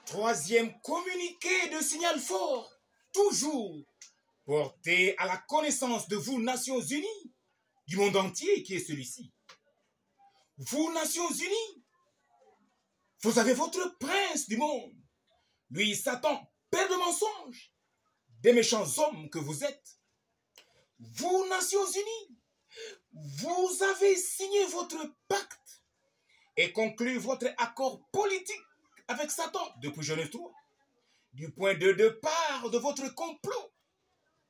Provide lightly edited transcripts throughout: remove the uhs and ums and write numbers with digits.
Troisième communiqué de signal fort, toujours porté à la connaissance de vous, Nations Unies, du monde entier qui est celui-ci. Vous, Nations Unies, vous avez votre prince du monde, lui, Satan, père de mensonges, des méchants hommes que vous êtes. Vous, Nations Unies, vous avez signé votre pacte et conclu votre accord politique avec Satan depuis Genèse 3, du point de départ de votre complot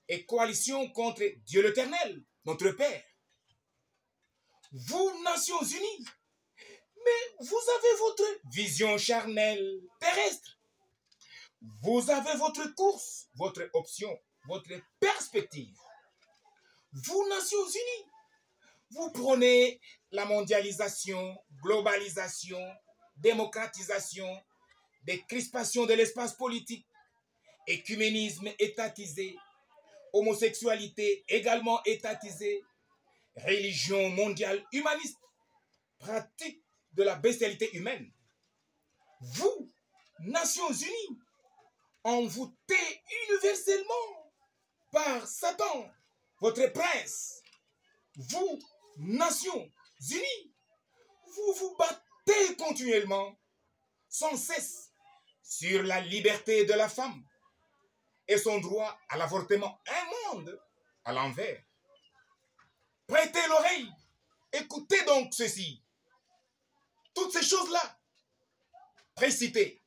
et coalition contre Dieu l'Éternel, notre Père. Vous, Nations Unies, mais vous avez votre vision charnelle, terrestre. Vous avez votre course, votre option, votre perspective. Vous, Nations Unies, vous prenez la mondialisation, globalisation, démocratisation, des crispations de l'espace politique, écuménisme étatisé, homosexualité également étatisée, religion mondiale humaniste, pratique de la bestialité humaine. Vous, Nations Unies, envoûtées universellement par Satan, votre prince. Vous, Nations Unies, vous vous battez continuellement, sans cesse, sur la liberté de la femme et son droit à l'avortement. Un monde à l'envers. Prêtez l'oreille, écoutez donc ceci. Toutes ces choses-là, précitées,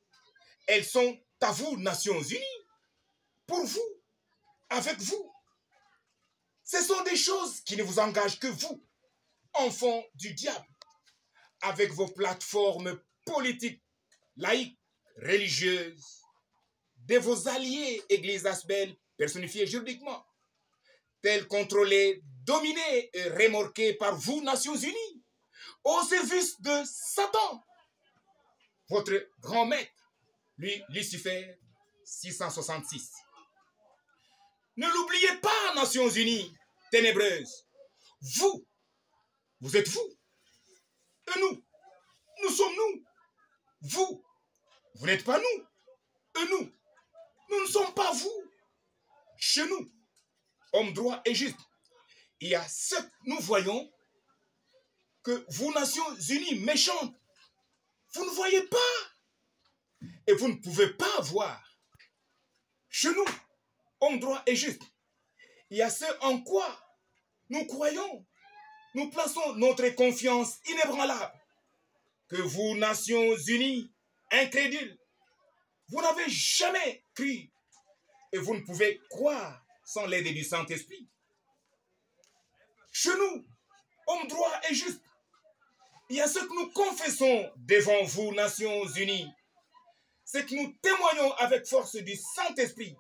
elles sont à vous, Nations Unies, pour vous, avec vous. Ce sont des choses qui ne vous engagent que vous, enfants du diable, avec vos plateformes politiques, laïques, religieuses, de vos alliés, Église Asbel, personnifiés juridiquement, tels contrôlés, dominés et remorqués par vous, Nations Unies, au service de Satan, votre grand maître, lui, Lucifer, 666. Ne l'oubliez pas, Nations Unies, ténébreuses. Vous êtes vous. Et nous sommes nous. Vous n'êtes pas nous. Et nous ne sommes pas vous. Chez nous, hommes droits et justes, il y a ce que nous voyons que vous, Nations Unies méchantes, vous ne voyez pas. Et vous ne pouvez pas voir. Chez nous, hommes droits et justes, il y a ce en quoi nous croyons. Nous plaçons notre confiance inébranlable. Que vous, Nations Unies, incrédules, vous n'avez jamais cru et vous ne pouvez croire sans l'aide du Saint-Esprit. Chez nous, hommes droits et justes, il y a ce que nous confessons devant vous, Nations Unies, ce que nous témoignons avec force du Saint-Esprit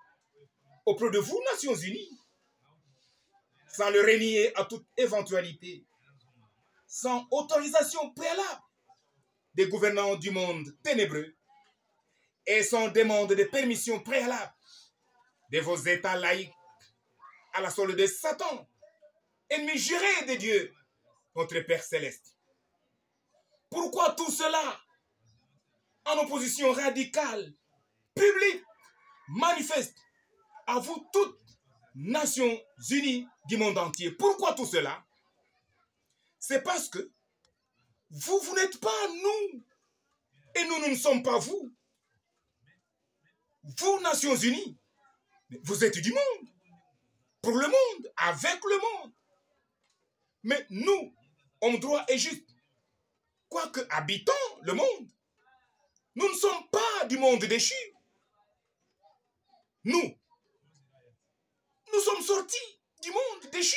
auprès de vous, Nations Unies, sans le renier à toute éventualité, sans autorisation préalable des gouvernants du monde ténébreux et sans demande de permission préalable de vos États laïcs à la solde de Satan, ennemi juré de Dieu, notre Père céleste. Pourquoi tout cela en opposition radicale, publique, manifeste à vous toutes, Nations Unies du monde entier? Pourquoi tout cela? C'est parce que vous n'êtes pas nous et nous ne sommes pas vous. Vous, Nations Unies, vous êtes du monde, pour le monde, avec le monde. Mais nous, hommes droits et justes, quoique habitons le monde, nous ne sommes pas du monde déchu. Nous sommes sortis du monde déchu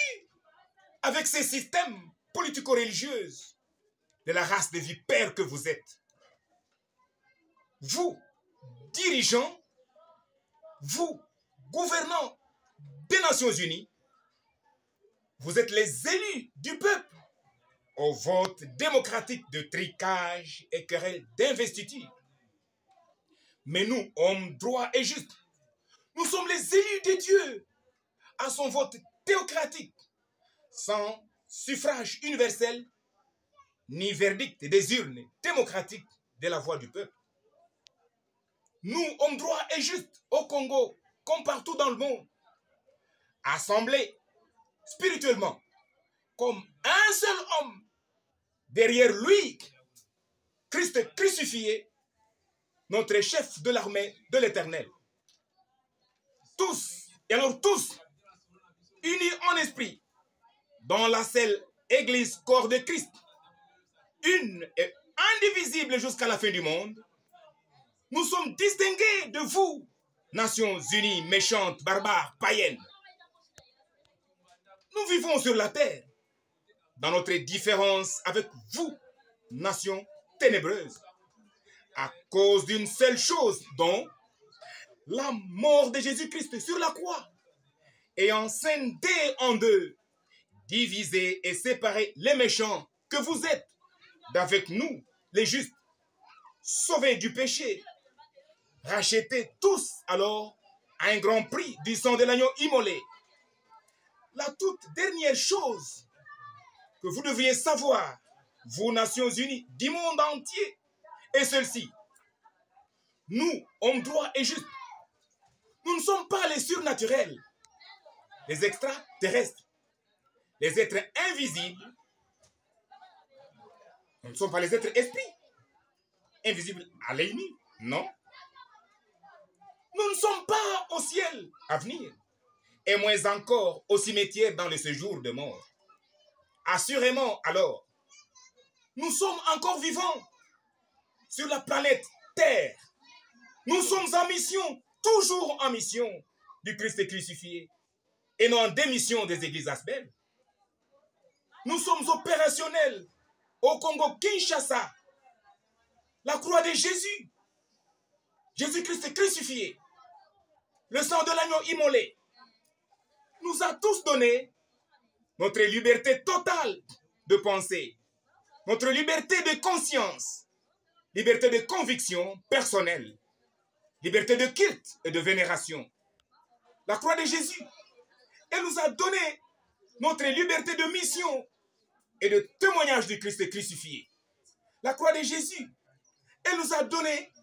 avec ces systèmes politico-religieux de la race des vipères que vous êtes. Vous, dirigeants, vous, gouvernants des Nations Unies, vous êtes les élus du peuple au vote démocratique de tricage et querelle d'investiture. Mais nous, hommes droits et justes, nous sommes les élus de Dieu à son vote théocratique, sans suffrage universel, ni verdict des urnes démocratiques de la voix du peuple. nous, hommes droits et justes, au Congo, comme partout dans le monde, assemblés spirituellement, comme un seul homme, derrière lui, Christ crucifié, notre chef de l'armée de l'Éternel. Tous, et alors tous, unis en esprit, dans la seule Église, corps de Christ, une et indivisible jusqu'à la fin du monde, nous sommes distingués de vous, nations unies, méchantes, barbares, païennes. Nous vivons sur la terre, dans notre différence avec vous, nations ténébreuses, à cause d'une seule chose, dont la mort de Jésus-Christ sur la croix, ayant scindé en deux, divisé et séparé les méchants que vous êtes, d'avec nous, les justes, sauvés du péché, rachetés tous alors à un grand prix du sang de l'agneau immolé. La toute dernière chose que vous devriez savoir, vous, Nations Unies du monde entier, est celle-ci. Nous, hommes droits et justes, nous ne sommes pas les surnaturels, les extraterrestres, les êtres invisibles. Nous ne sommes pas les êtres esprits, invisibles à l'œil nu, non. Nous ne sommes pas au ciel à venir, et moins encore au cimetière dans le séjour de mort. Assurément alors, nous sommes encore vivants sur la planète Terre. Nous sommes en mission, toujours en mission du Christ crucifié, et non en démission des églises asbelles. Nous sommes opérationnels au Congo-Kinshasa. La croix de Jésus, Jésus-Christ crucifié, le sang de l'agneau immolé, nous a tous donné notre liberté totale de pensée, notre liberté de conscience, liberté de conviction personnelle, liberté de culte et de vénération. La croix de Jésus, elle nous a donné notre liberté de mission et de témoignage du Christ crucifié. La croix de Jésus, elle nous a donné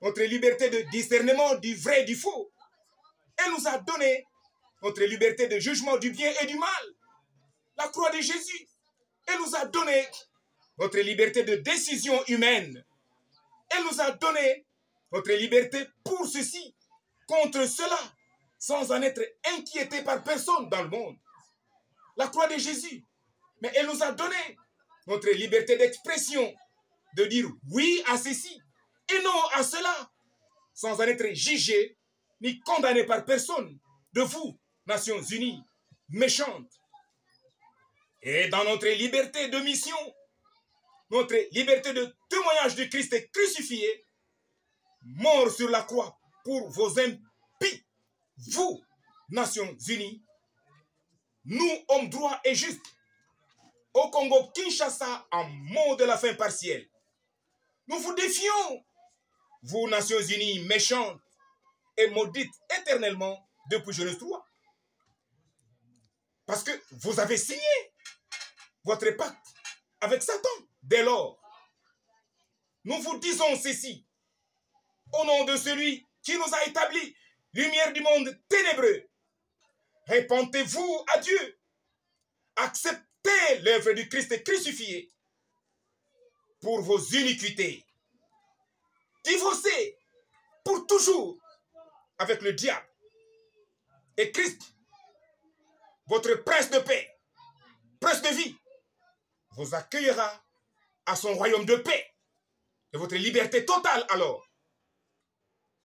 notre liberté de discernement du vrai et du faux. Elle nous a donné notre liberté de jugement du bien et du mal. La croix de Jésus, elle nous a donné notre liberté de décision humaine. Elle nous a donné notre liberté pour ceci, contre cela, sans en être inquiété par personne dans le monde. La croix de Jésus, mais elle nous a donné notre liberté d'expression, de dire oui à ceci et non à cela, sans en être jugé ni condamné par personne de vous, Nations Unies, méchantes. Et dans notre liberté de mission, notre liberté de témoignage du Christ crucifié, mort sur la croix pour vos impies, vous, Nations Unies, nous, hommes droits et justes, au Congo-Kinshasa, en mot de la fin partielle, nous vous défions, vous, Nations Unies méchantes et maudites éternellement depuis Genèse 3. Parce que vous avez signé votre pacte avec Satan. Dès lors, nous vous disons ceci, au nom de celui qui nous a établis, lumière du monde ténébreux. Répentez-vous à Dieu. Acceptez l'œuvre du Christ crucifié pour vos iniquités. Divorcez pour toujours avec le diable. Et Christ, votre prince de paix, prince de vie, vous accueillera à son royaume de paix, de votre liberté totale alors.